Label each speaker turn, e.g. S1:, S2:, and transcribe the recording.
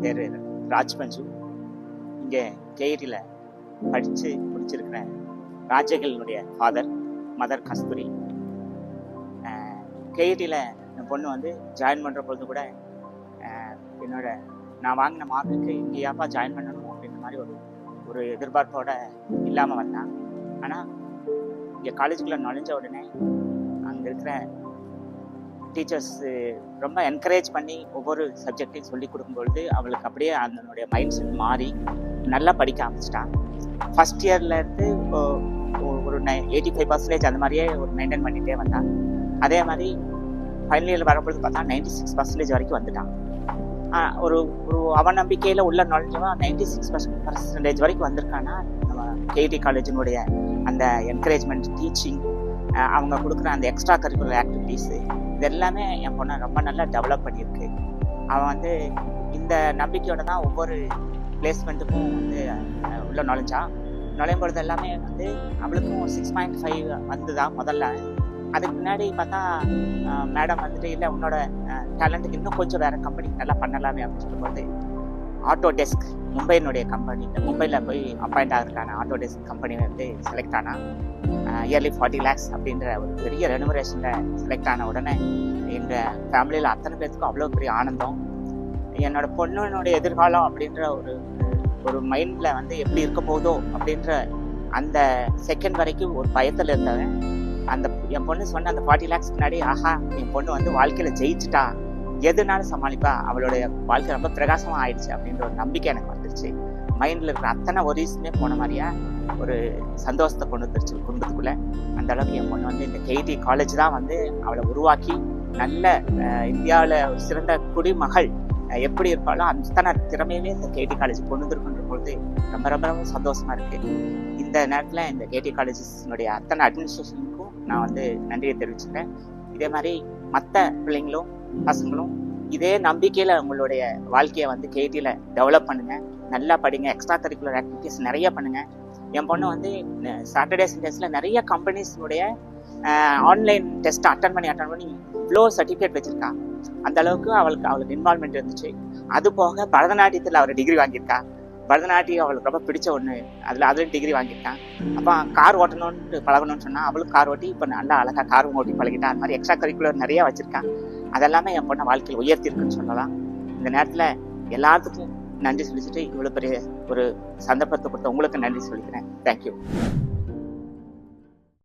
S1: பேர் ராஜ் பஞ்சு. இங்கே கேரியில் படித்து முடிச்சிருக்கிறேன். ராஜகினுடைய ஃபாதர், மதர் கஸ்தூரி. கேரியில் என் பொண்ணு வந்து ஜாயின் பண்ணுற பொழுது கூட என்னோட நான் வாங்கின மார்க்குக்கு இங்கேயாப்பா ஜாயின் பண்ணணும் அப்படின்ற மாதிரி ஒரு எதிர்பார்ப்போட இல்லாமல் வந்தான். ஆனால் இங்கே காலேஜுக்குள்ளே நுழைஞ்ச உடனே அங்கே இருக்கிற டீச்சர்ஸ் ரொம்ப என்கரேஜ் பண்ணி ஒவ்வொரு சப்ஜெக்டையும் சொல்லி கொடுக்கும்பொழுது அவளுக்கு அப்படியே அதனுடைய மைண்ட் செட் மாறி நல்லா படிக்க ஆரம்பிச்சிட்டான். ஃபஸ்ட் இயர்லேருந்து ஒரு 85% அந்த மாதிரியே ஒரு மெயின்டைன் பண்ணிகிட்டே வந்தான். அதே மாதிரி ஃபைனல் இயர் வரும்பொழுது பார்த்தா 96% வரைக்கும் வந்துட்டான். ஒரு அவன் நம்பிக்கையில் உள்ள நுழைஞ்சவன் 96% வரைக்கும் வந்திருக்கான்னா நம்ம கேடி காலேஜினுடைய அந்த என்கரேஜ்மெண்ட், டீச்சிங், அவங்க கொடுக்குற அந்த எக்ஸ்ட்ரா கரிக்குலர் ஆக்டிவிட்டீஸு, இது எல்லாமே என் பொண்ணை ரொம்ப நல்லா டெவலப் பண்ணியிருக்கு. அவன் வந்து இந்த நம்பிக்கையோட தான் ஒவ்வொரு பிளேஸ்மெண்ட்டுக்கும் வந்து உள்ள நுழையும் பொழுது எல்லாமே வந்து அவளுக்கும் 6.5 வந்துதான் முதல்ல. அதுக்கு முன்னாடி பார்த்தா மேடம் வந்துட்டு இல்லை உன்னோட டேலண்ட்டுக்கு இன்னும் கொஞ்சம் வேறு கம்பெனி நல்லா பண்ணலாமே அப்படின்னு சொல்லும்போது ஆட்டோடெஸ்க் மும்பையினுடைய கம்பெனி, மும்பையில் போய் அப்பாயிண்ட் ஆகிருக்கான ஆட்டோடெஸ்க் கம்பெனி வந்து செலக்ட் ஆனால் இயர்லி 40 lakhs அப்படின்ற ஒரு பெரிய ரெனுமரேஷனில் செலக்ட் ஆன உடனே எங்கள் ஃபேமிலியில் அத்தனை பேர்த்துக்கும் அவ்வளோ பெரிய ஆனந்தம். என்னோட பொண்ணுனுடைய எதிர்காலம் அப்படின்ற ஒரு மைண்டில் வந்து எப்படி இருக்க போதோ அப்படின்ற அந்த செகண்ட் வரைக்கும் ஒரு பயத்தில் இருந்தவன். அந்த என் பொண்ணு சொன்ன அந்த 40 lakhs முன்னாடி ஆஹா என் பொண்ணு வந்து வாழ்க்கையில் ஜெயிச்சுட்டா, எதுனாலும் சமாளிப்பா, அவளுடைய வாழ்க்கை ரொம்ப பிரகாசமாக ஆயிடுச்சு அப்படின்ற ஒரு நம்பிக்கை எனக்கு வந்துருச்சு. மைண்டில் இருக்கிற அத்தனை ஒரீஸுமே போன மாதிரியா ஒரு சந்தோஷத்தை கொண்டு வந்துருச்சு குடும்பத்துக்குள்ள. அந்த அளவுக்கு என் பொண்ணு வந்து இந்த கேடி காலேஜ் தான் வந்து அவளை உருவாக்கி நல்ல இந்தியாவில் ஒரு சிறந்த குடிமகள் எப்படி இருப்பாலும் அத்தனை திறமையுமே இந்த கேடி காலேஜ் கொண்டு வந்துருக்குன்ற பொழுது ரொம்ப ரொம்ப ரொம்ப சந்தோஷமா இருக்கு. இந்த நேரத்தில் இந்த கேடி காலேஜஸ்னுடைய அத்தனை அட்மினிஸ்ட்ரேஷனுக்கும் நான் வந்து நன்றியை தெரிவிச்சுக்கிறேன். இதே மாதிரி மற்ற பிள்ளைங்களும் பசங்களும் இதே நம்பிக்கையில் உங்களுடைய வாழ்க்கையை வந்து கேடியில் டெவலப் பண்ணுங்க, நல்லா படிங்க, எக்ஸ்ட்ரா கரிக்குலர் ஆக்டிவிட்டிஸ் நிறைய பண்ணுங்க. என் பொண்ணு வந்து சாட்டர்டே சண்டேஸில் நிறைய கம்பெனிஸ்னுடைய ஆன்லைன் டெஸ்ட்டை அட்டன் பண்ணி இவ்வளோ சர்டிஃபிகேட் வச்சுருக்கான். அந்த அளவுக்கு அவளுக்கு இன்வால்மெண்ட் இருந்துச்சு. அது போக பரதநாட்டியத்தில் அவர் டிகிரி வாங்கியிருக்கா. பரதநாட்டியம் அவளுக்கு ரொம்ப பிடிச்ச ஒன்று, அதுலேயும் டிகிரி வாங்கியிருக்கான். அப்போ கார் ஓட்டணும்னு பழகணும்னு சொன்னால் அவளுக்கு கார் ஓட்டி இப்போ நல்லா அழகாக காரும் ஓட்டி பழகிட்டான். அது மாதிரி எக்ஸ்ட்ரா கரிக்குலர் நிறையா வச்சுருக்கான். அதெல்லாமே என் பொண்ணை வாழ்க்கையில் உயர்த்திருக்குன்னு சொல்லலாம். இந்த நேரத்தில் எல்லாத்துக்கும் நன்றி சொல்லிச்சுட்டு இவ்வளோ பெரிய ஒரு சந்தர்ப்பத்தை கொடுத்த உங்களுக்கு நன்றி சொல்லிக்கிறேன். தேங்க்யூ.